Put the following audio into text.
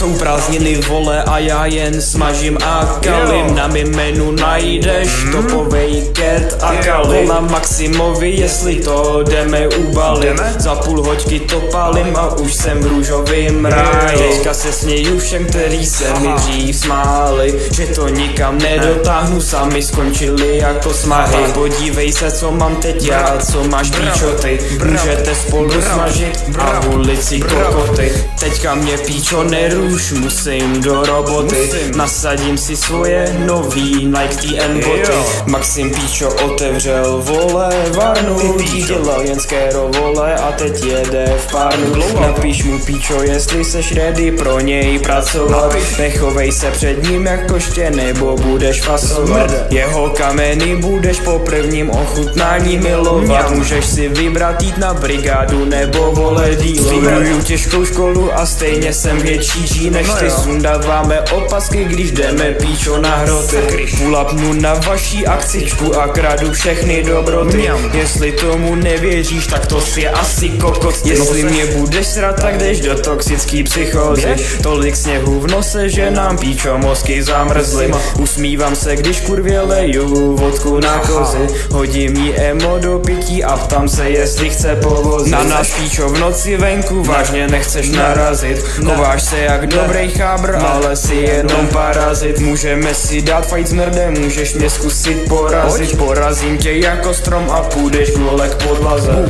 Jsou prázdniny vole a já jen smažím a kalím. Na mém menu najdeš topovej ket a kalim. Volám Maximovi, jestli to jdeme ubalit. Za půl hoďky to palím a už jsem v růžovým ráji. Teďka se směju všem, který se mi dřív smáli, že to nikam nedotáhnu, sami skončili jako smahy. Podívej se, co mám teď já, co máš píčo ty. Můžete spolu smažit a v ulici kokoty. Teďka mě píčo neruš, musím do roboty. Nasadím si svoje nový Nike TN boty. Maxim píčo otevřel vole varnu, dělal jen skero vole a teď jede v párnu. Napíš mu píčo, jestli seš ready pro něj pracovat. Nechovej se před ním jak koště, nebo budeš fasovat. Jeho kameny budeš po prvním ochutnání milovat. Můžeš si vybrat jít na brigádu nebo vole dílovat. Studuju těžkou školu a stejně jsem větší G než ty. Sundáváme opasky, když jdeme píčo na hroty. Pulapnu na vaší akcičku a kradu všechny dobroty. Jestli tomu nevěříš, tak to si asi kokot. Jestli mě budeš srat, tak jdeš do toxický psychózy. Tolik sněhu v nose, že nám píčo mozky zamrzly. Usmívám se, když kurvě leju vodku na kozy. Hodím jí emo do pití a ptám se, jestli chce povozit. Na náš píčo v noci venku vážně nechceš narazit. Chováš se jak dobrý chábr, ale si jenom parazit. Můžeme si dát fight s nerdem, můžeš mě zkusit porazit. Porazím tě jako strom a půjdeš dole k podlaze.